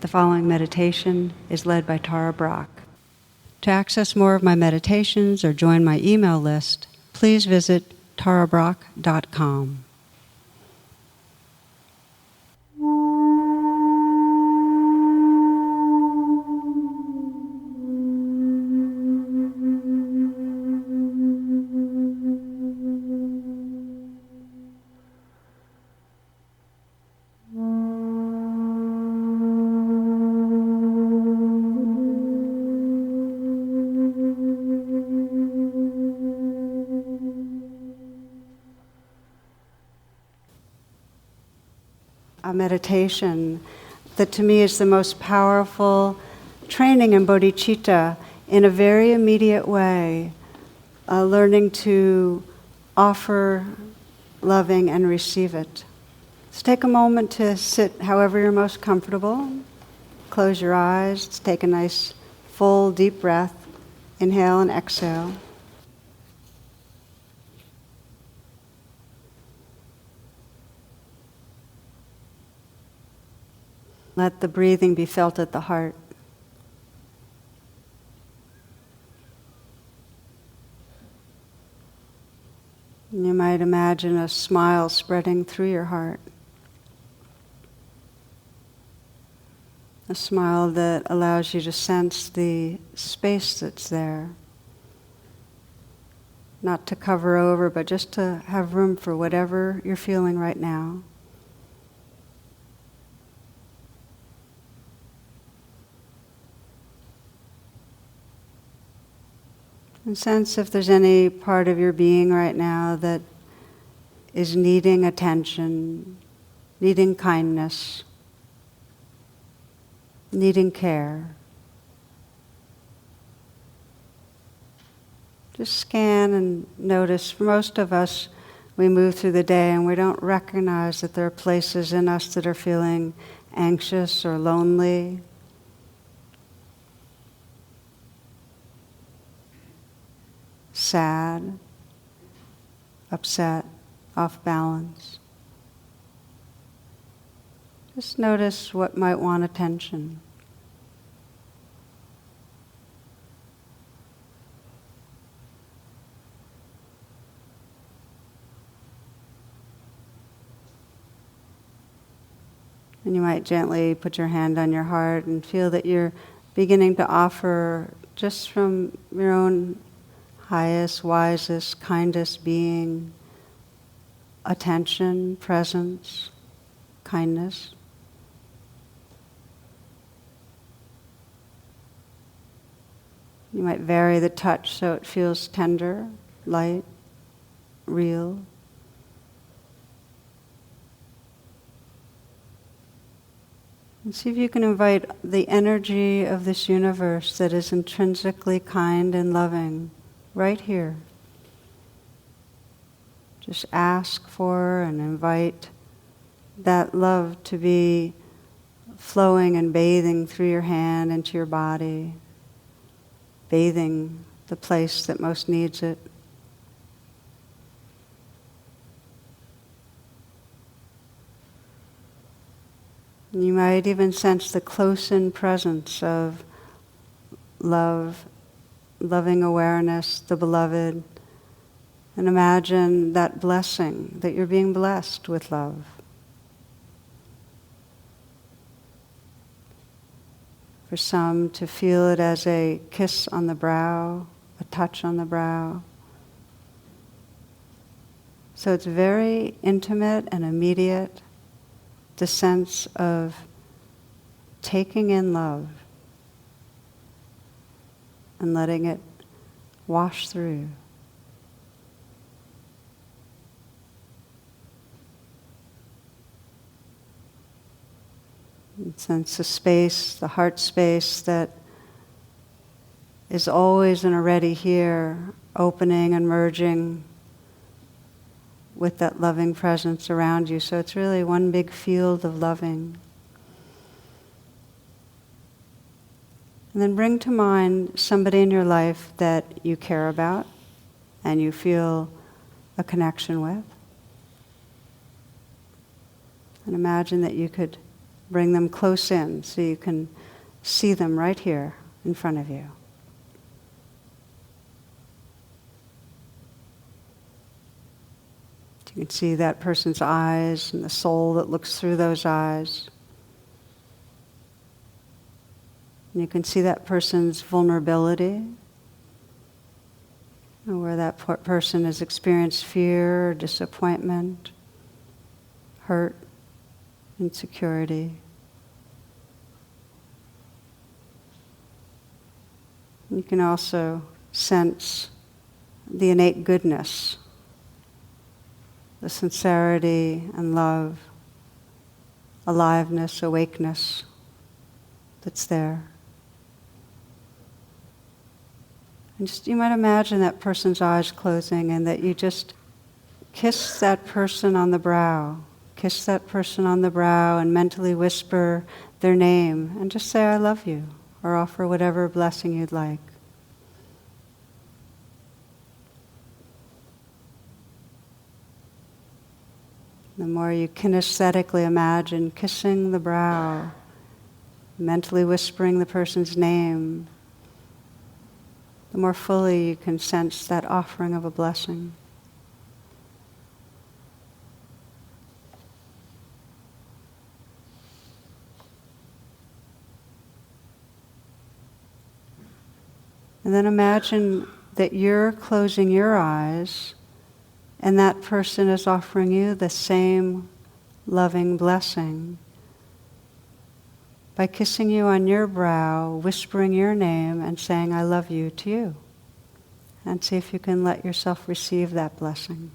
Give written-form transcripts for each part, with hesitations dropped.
The following meditation is led by Tara Brach. To access more of my meditations or join my email list, please visit tarabrach.com. A meditation that to me is the most powerful training in bodhicitta in a very immediate way, learning to offer loving and receive it. So take a moment to sit however you're most comfortable. Close your eyes, take a nice full deep breath, inhale and exhale. Let the breathing be felt at the heart. You might imagine a smile spreading through your heart. A smile that allows you to sense the space that's there. Not to cover over, but just to have room for whatever you're feeling right now. And sense if there's any part of your being right now that is needing attention, needing kindness, needing care. Just scan and notice. For most of us, we move through the day and we don't recognize that there are places in us that are feeling anxious or lonely. Sad, upset, off balance. Just notice what might want attention. And you might gently put your hand on your heart and feel that you're beginning to offer just from your own highest, wisest, kindest being, attention, presence, kindness. You might vary the touch so it feels tender, light, real. And see if you can invite the energy of this universe that is intrinsically kind and loving right here. Just ask for and invite that love to be flowing and bathing through your hand into your body, bathing the place that most needs it. You might even sense the close-in presence of love, loving awareness, the beloved, and imagine that blessing, that you're being blessed with love. For some, to feel it as a kiss on the brow, a touch on the brow. So it's very intimate and immediate, the sense of taking in love and letting it wash through. And sense the space, the heart space that is always and already here, opening and merging with that loving presence around you. So it's really one big field of loving. And then bring to mind somebody in your life that you care about and you feel a connection with. And imagine that you could bring them close in so you can see them right here in front of you. You can see that person's eyes and the soul that looks through those eyes. And you can see that person's vulnerability, where that person has experienced fear or disappointment, hurt, insecurity. You can also sense the innate goodness, the sincerity and love, aliveness, awakeness that's there. And just, you might imagine that person's eyes closing and that you just kiss that person on the brow. Kiss that person on the brow and mentally whisper their name and just say, I love you, or offer whatever blessing you'd like. The more you kinesthetically imagine kissing the brow, mentally whispering the person's name, the more fully you can sense that offering of a blessing. And then imagine that you're closing your eyes and that person is offering you the same loving blessing by kissing you on your brow, whispering your name and saying, I love you to you. And see if you can let yourself receive that blessing.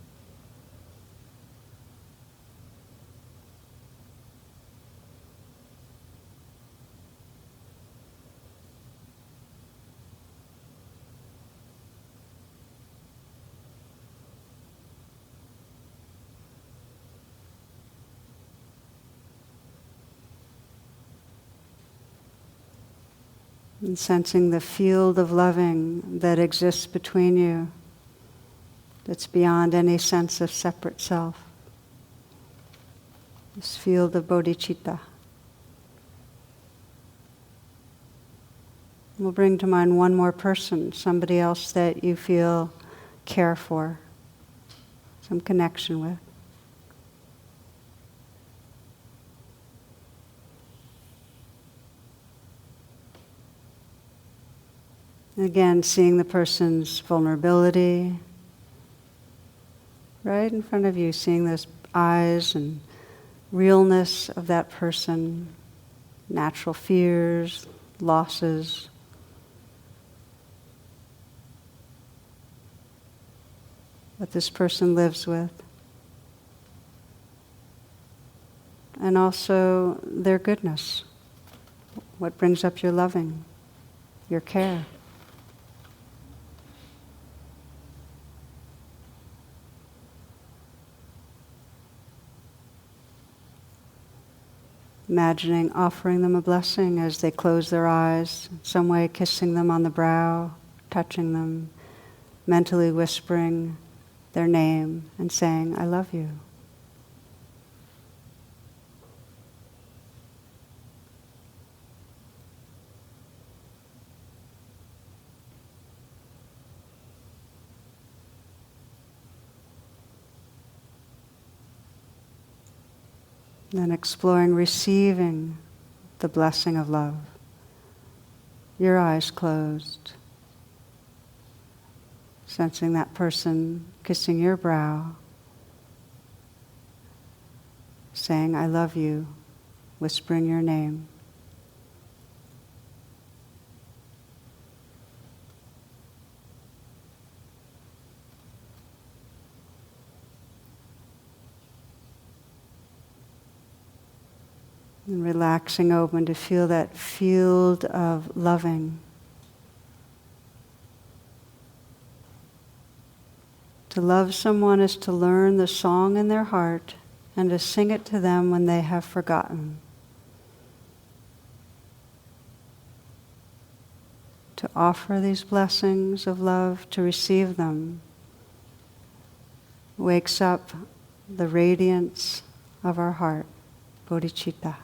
And sensing the field of loving that exists between you, that's beyond any sense of separate self. This field of bodhicitta. We'll bring to mind one more person, somebody else that you feel care for, some connection with. Again, seeing the person's vulnerability right in front of you, seeing those eyes and realness of that person, natural fears, losses. What this person lives with. And also their goodness. What brings up your loving, your care. Imagining offering them a blessing as they close their eyes, in some way kissing them on the brow, touching them, mentally whispering their name and saying, I love you. Then exploring receiving the blessing of love. Your eyes closed. Sensing that person kissing your brow. Saying, I love you. Whispering your name. And relaxing open to feel that field of loving. To love someone is to learn the song in their heart and to sing it to them when they have forgotten. To offer these blessings of love, to receive them, wakes up the radiance of our heart, bodhicitta.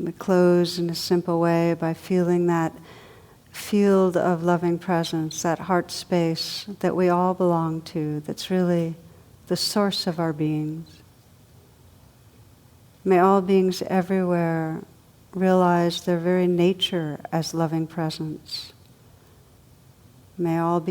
We close in a simple way by feeling that field of loving presence, that heart space that we all belong to, that's really the source of our beings. May all beings everywhere realize their very nature as loving presence. May all be